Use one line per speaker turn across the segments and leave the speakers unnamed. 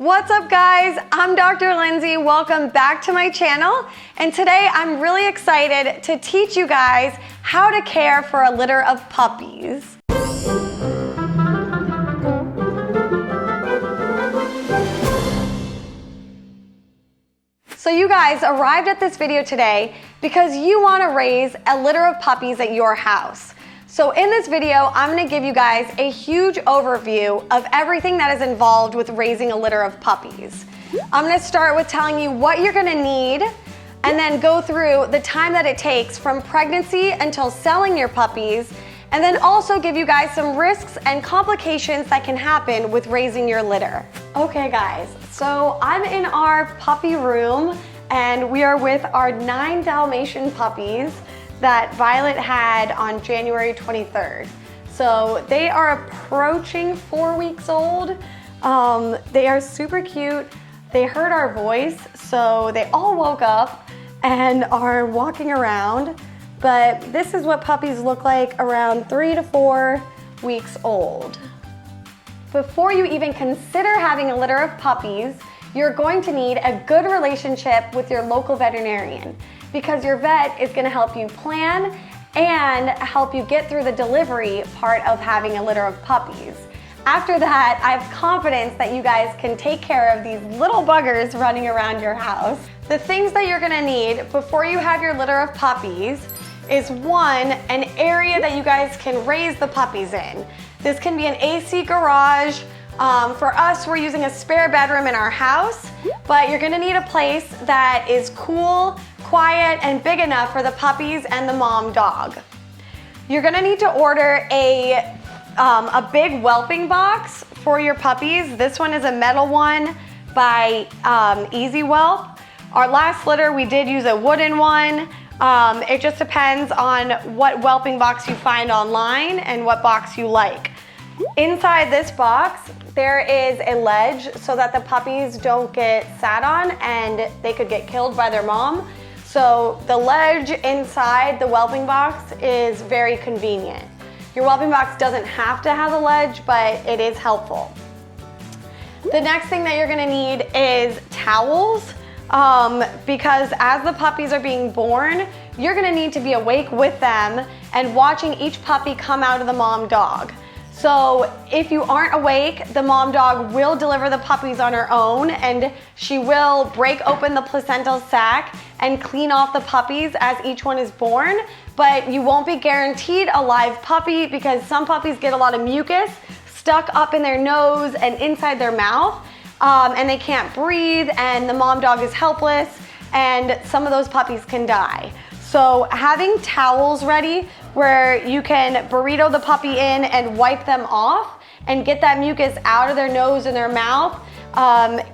What's up guys? I'm Dr. Lindsay. Welcome back to my channel. And today I'm really excited to teach you guys how to care for a litter of puppies. So you guys arrived at this video today because you want to raise a litter of puppies at your house. So in this video, I'm going to give you guys a huge overview of everything that is involved with raising a litter of puppies. I'm going to start with telling you what you're going to need and then go through the time that it takes from pregnancy until selling your puppies, and then also give you guys some risks and complications that can happen with raising your litter. Okay guys, so I'm in our puppy room and we are with our 9 Dalmatian puppies that Violet had on January 23rd. So they are approaching 4 weeks old. They are super cute. They heard our voice, so they all woke up and are walking around. But this is what puppies look like around 3 to 4 weeks old. Before you even consider having a litter of puppies, you're going to need a good relationship with your local veterinarian, because your vet is going to help you plan and help you get through the delivery part of having a litter of puppies. After that, I have confidence that you guys can take care of these little buggers running around your house. The things that you're going to need before you have your litter of puppies is, one, an area that you guys can raise the puppies in. This can be an AC garage. For us, we're using a spare bedroom in our house, but you're gonna need a place that is cool, quiet, and big enough for the puppies and the mom dog. You're gonna need to order a big whelping box for your puppies. This one is a metal one by Easy Whelp. Our last litter, we did use a wooden one. It just depends on what whelping box you find online and what box you like. Inside this box, there is a ledge so that the puppies don't get sat on and they could get killed by their mom. So the ledge inside the whelping box is very convenient. Your whelping box doesn't have to have a ledge, but it is helpful. The next thing that you're gonna need is towels, because as the puppies are being born, you're gonna need to be awake with them and watching each puppy come out of the mom dog. So if you aren't awake, the mom dog will deliver the puppies on her own, and she will break open the placental sac and clean off the puppies as each one is born, but you won't be guaranteed a live puppy because some puppies get a lot of mucus stuck up in their nose and inside their mouth, and they can't breathe, and the mom dog is helpless, and some of those puppies can die. So having towels ready where you can burrito the puppy in and wipe them off and get that mucus out of their nose and their mouth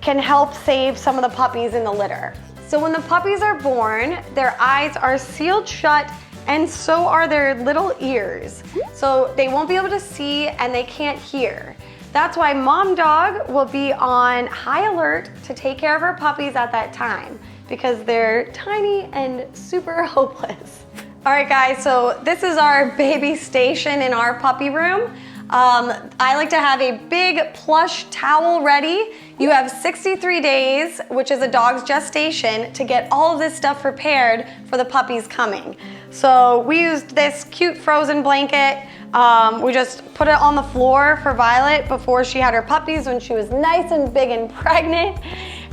can help save some of the puppies in the litter. So when the puppies are born, their eyes are sealed shut and so are their little ears. So they won't be able to see and they can't hear. That's why mom dog will be on high alert to take care of her puppies at that time, because they're tiny and super hopeless. All right guys, so this is our baby station in our puppy room. I like to have a big plush towel ready. You have 63 days, which is a dog's gestation, to get all of this stuff prepared for the puppies coming. So we used this cute frozen blanket. We just put it on the floor for Violet before she had her puppies when she was nice and big and pregnant.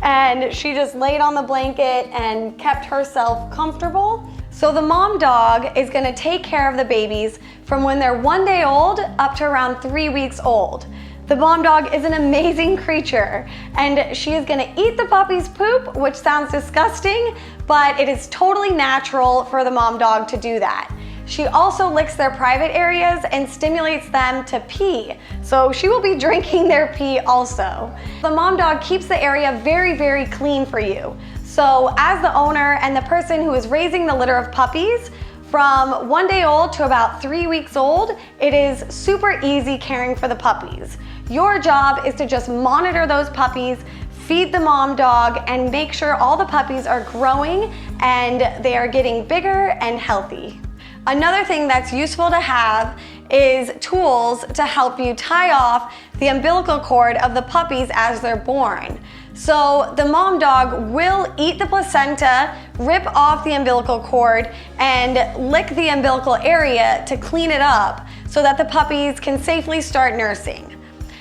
And she just laid on the blanket and kept herself comfortable. So the mom dog is gonna take care of the babies from when they're 1 day old up to around 3 weeks old. The mom dog is an amazing creature, and she is gonna eat the puppy's poop, which sounds disgusting, but it is totally natural for the mom dog to do that. She also licks their private areas and stimulates them to pee. So she will be drinking their pee also. The mom dog keeps the area very, very clean for you. So as the owner and the person who is raising the litter of puppies, from 1 day old to about 3 weeks old, it is super easy caring for the puppies. Your job is to just monitor those puppies, feed the mom dog, and make sure all the puppies are growing and they are getting bigger and healthy. Another thing that's useful to have is tools to help you tie off the umbilical cord of the puppies as they're born. So the mom dog will eat the placenta, rip off the umbilical cord, and lick the umbilical area to clean it up so that the puppies can safely start nursing.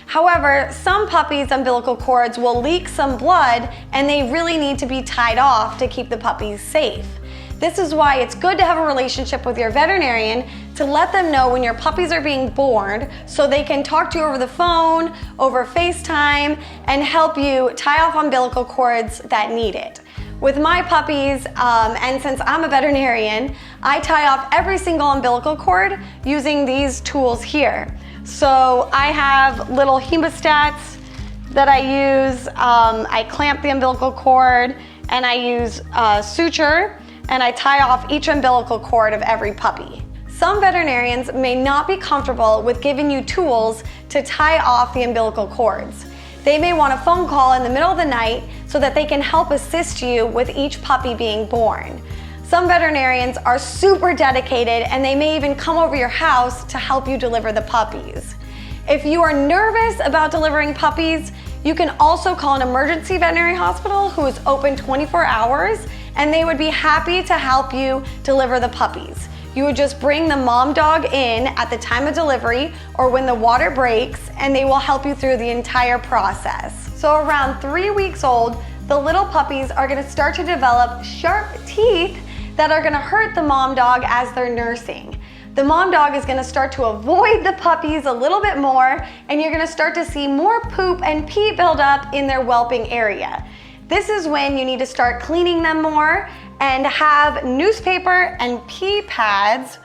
However, some puppies' umbilical cords will leak some blood and they really need to be tied off to keep the puppies safe. This is why it's good to have a relationship with your veterinarian to let them know when your puppies are being born so they can talk to you over the phone, over FaceTime, and help you tie off umbilical cords that need it. With my puppies, and since I'm a veterinarian, I tie off every single umbilical cord using these tools here. So I have little hemostats that I use. I clamp the umbilical cord and I use suture, and I tie off each umbilical cord of every puppy. Some veterinarians may not be comfortable with giving you tools to tie off the umbilical cords. They may want a phone call in the middle of the night so that they can help assist you with each puppy being born. Some veterinarians are super dedicated and they may even come over your house to help you deliver the puppies. If you are nervous about delivering puppies, you can also call an emergency veterinary hospital who is open 24 hours, and they would be happy to help you deliver the puppies. You would just bring the mom dog in at the time of delivery or when the water breaks, and they will help you through the entire process. So around 3 weeks old, the little puppies are gonna start to develop sharp teeth that are gonna hurt the mom dog as they're nursing. The mom dog is gonna start to avoid the puppies a little bit more, and you're gonna start to see more poop and pee build up in their whelping area. This is when you need to start cleaning them more and have newspaper and pee pads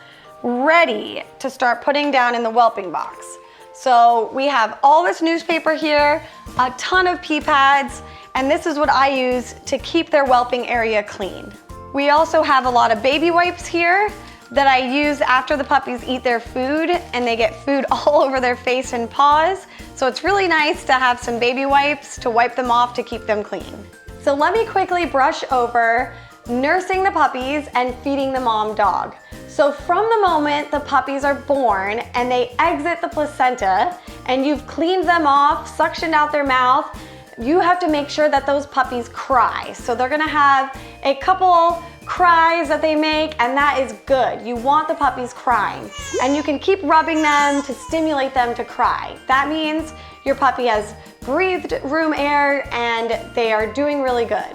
ready to start putting down in the whelping box. So we have all this newspaper here, a ton of pee pads, and this is what I use to keep their whelping area clean. We also have a lot of baby wipes here that I use after the puppies eat their food and they get food all over their face and paws. So it's really nice to have some baby wipes to wipe them off to keep them clean. So let me quickly brush over nursing the puppies and feeding the mom dog. So from the moment the puppies are born and they exit the placenta and you've cleaned them off, suctioned out their mouth, you have to make sure that those puppies cry. So they're gonna have a couple cries that they make, and that is good. You want the puppies crying, and you can keep rubbing them to stimulate them to cry. That means your puppy has breathed room air and they are doing really good.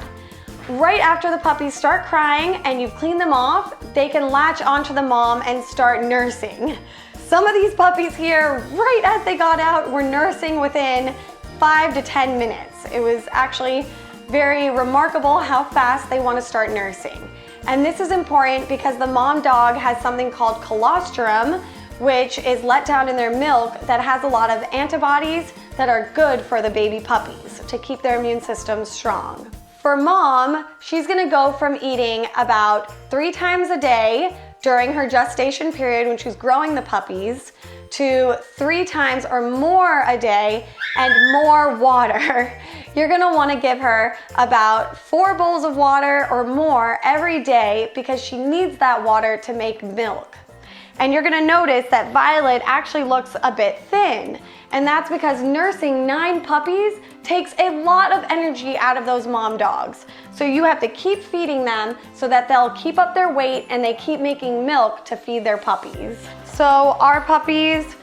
Right after the puppies start crying and you've cleaned them off, they can latch onto the mom and start nursing. Some of these puppies here, right as they got out, were nursing within 5 to 10 minutes. It was actually very remarkable how fast they want to start nursing. And this is important because the mom dog has something called colostrum, which is let down in their milk that has a lot of antibodies that are good for the baby puppies to keep their immune system strong. For mom, she's gonna go from eating about 3 times a day during her gestation period when she's growing the puppies to 3 times or more a day and more water. You're gonna wanna give her about 4 bowls of water or more every day because she needs that water to make milk. And you're gonna notice that Violet actually looks a bit thin, and that's because nursing 9 puppies takes a lot of energy out of those mom dogs. So you have to keep feeding them so that they'll keep up their weight and they keep making milk to feed their puppies. So our puppies,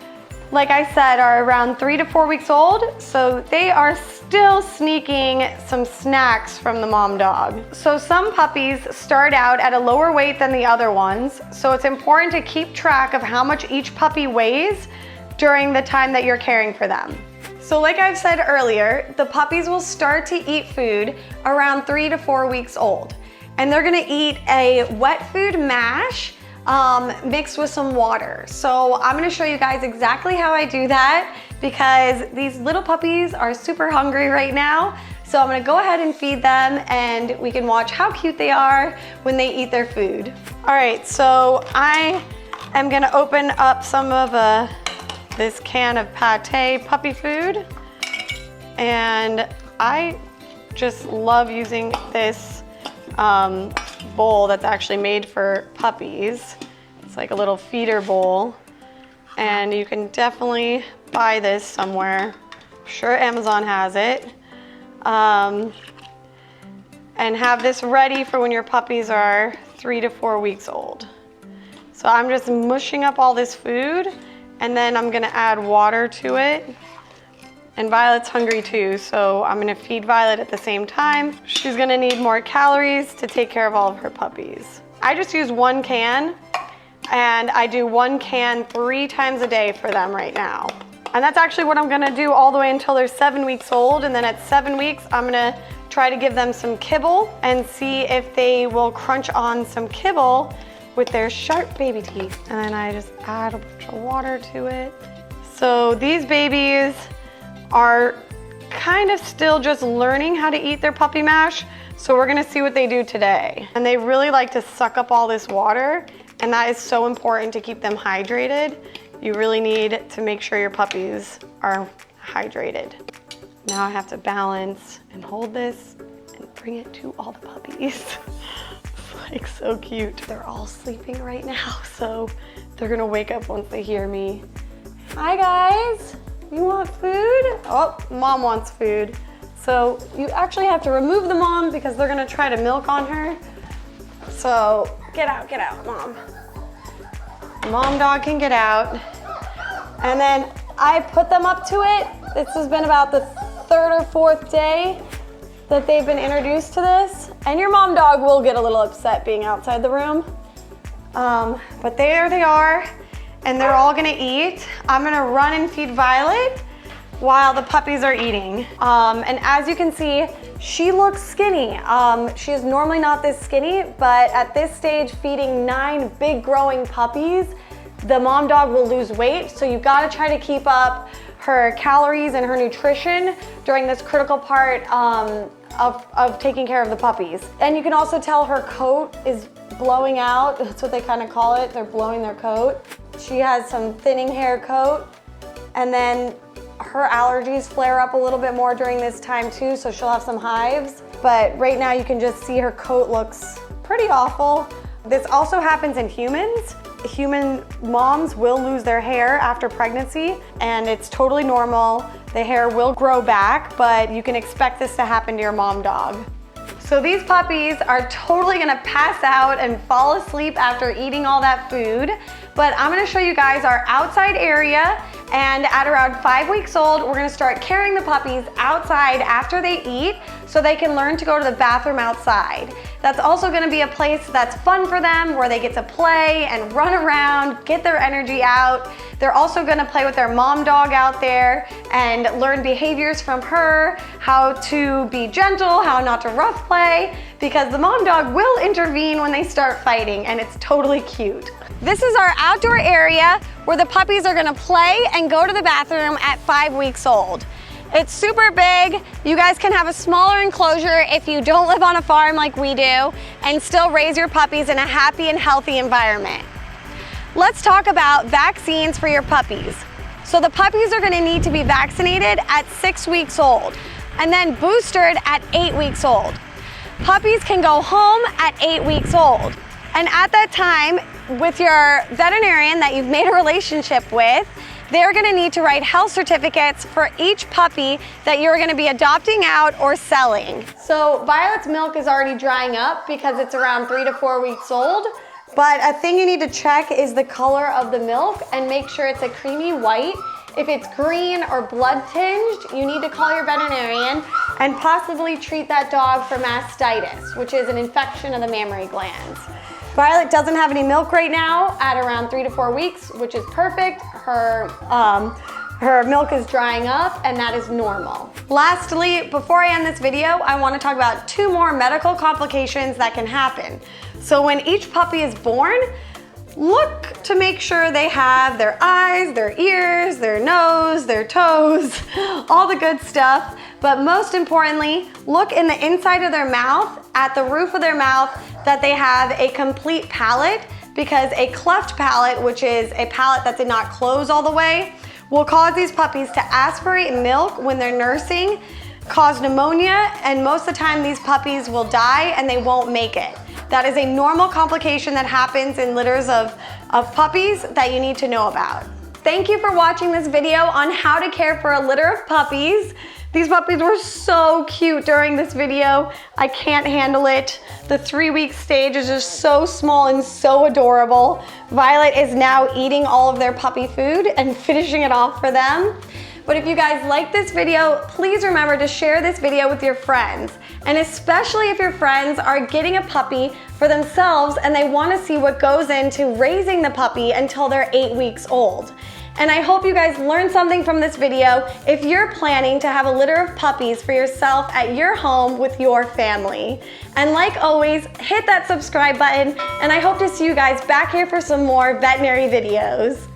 like I said, are around 3 to 4 weeks old, so they are still sneaking some snacks from the mom dog. So some puppies start out at a lower weight than the other ones, so it's important to keep track of how much each puppy weighs during the time that you're caring for them. So like I've said earlier, the puppies will start to eat food around 3 to 4 weeks old, and they're gonna eat a wet food mash mixed with some water. So I'm gonna show you guys exactly how I do that because these little puppies are super hungry right now. So I'm gonna go ahead and feed them and we can watch how cute they are when they eat their food. All right, so I am gonna open up some of this can of pate puppy food. And I just love using this bowl that's actually made for puppies. It's It's like a little feeder bowl, and you can definitely buy this somewhere. I'm sure Amazon has it. And have this ready for when your puppies are 3 to 4 weeks old. So I'm just mushing up all this food, and then I'm gonna add water to it. And Violet's hungry too, so I'm gonna feed Violet at the same time. She's gonna need more calories to take care of all of her puppies. I just use 1 can, and I do 1 can 3 times a day for them right now. And that's actually what I'm gonna do all the way until they're 7 weeks old, and then at 7 weeks, I'm gonna try to give them some kibble and see if they will crunch on some kibble with their sharp baby teeth. And then I just add a bunch of water to it. So these babies are kind of still just learning how to eat their puppy mash. So we're gonna see what they do today. And they really like to suck up all this water, and that is so important to keep them hydrated. You really need to make sure your puppies are hydrated. Now I have to balance and hold this and bring it to all the puppies. It's like so cute. They're all sleeping right now, so they're gonna wake up once they hear me. Hi guys, you want food? Oh, mom wants food. So you actually have to remove the mom because they're gonna try to milk on her. So get out, mom. Mom dog can get out. And then I put them up to it. This has been about the 3rd or 4th day that they've been introduced to this. And your mom dog will get a little upset being outside the room. But there they are, and they're all gonna eat. I'm gonna run and feed Violet while the puppies are eating. And as you can see, she looks skinny. She is normally not this skinny, but at this stage, feeding 9 big growing puppies, the mom dog will lose weight. So you've gotta try to keep up her calories and her nutrition during this critical part of taking care of the puppies. And you can also tell her coat is blowing out. That's what they kind of call it. They're blowing their coat. She has some thinning hair coat, and then her allergies flare up a little bit more during this time too, so she'll have some hives. But right now you can just see her coat looks pretty awful. This also happens in humans. Human moms will lose their hair after pregnancy, and it's totally normal. The hair will grow back, but you can expect this to happen to your mom dog. So these puppies are totally gonna pass out and fall asleep after eating all that food, but I'm gonna show you guys our outside area, and at around 5 weeks old, we're gonna start carrying the puppies outside after they eat so they can learn to go to the bathroom outside. That's also gonna be a place that's fun for them, where they get to play and run around, get their energy out. They're also gonna play with their mom dog out there and learn behaviors from her, how to be gentle, how not to rough play, because the mom dog will intervene when they start fighting, and it's totally cute. This is our outdoor area where the puppies are gonna play and go to the bathroom at 5 weeks old. It's super big. You guys can have a smaller enclosure if you don't live on a farm like we do and still raise your puppies in a happy and healthy environment. Let's talk about vaccines for your puppies. So the puppies are gonna need to be vaccinated at 6 weeks old and then boosted at 8 weeks old. Puppies can go home at 8 weeks old. And at that time, with your veterinarian that you've made a relationship with, they're gonna need to write health certificates for each puppy that you're gonna be adopting out or selling. So Violet's milk is already drying up because it's around 3 to 4 weeks old. But a thing you need to check is the color of the milk and make sure it's a creamy white. If it's green or blood tinged, you need to call your veterinarian and possibly treat that dog for mastitis, which is an infection of the mammary glands. Violet doesn't have any milk right now at around 3 to 4 weeks, which is perfect. Her milk is drying up, and that is normal. Lastly, before I end this video, I want to talk about 2 more medical complications that can happen. So when each puppy is born, look to make sure they have their eyes, their ears, their nose, their toes, all the good stuff. But most importantly, look in the inside of their mouth, at the roof of their mouth, that they have a complete palate, because a cleft palate, which is a palate that did not close all the way, will cause these puppies to aspirate milk when they're nursing, cause pneumonia, and most of the time these puppies will die and they won't make it. That is a normal complication that happens in litters of puppies that you need to know about. Thank you for watching this video on how to care for a litter of puppies. These puppies were so cute during this video. I can't handle it. The 3-week stage is just so small and so adorable. Violet is now eating all of their puppy food and finishing it off for them. But if you guys like this video, please remember to share this video with your friends. And especially if your friends are getting a puppy for themselves and they want to see what goes into raising the puppy until they're 8 weeks old. And I hope you guys learned something from this video if you're planning to have a litter of puppies for yourself at your home with your family. And like always, hit that subscribe button, and I hope to see you guys back here for some more veterinary videos.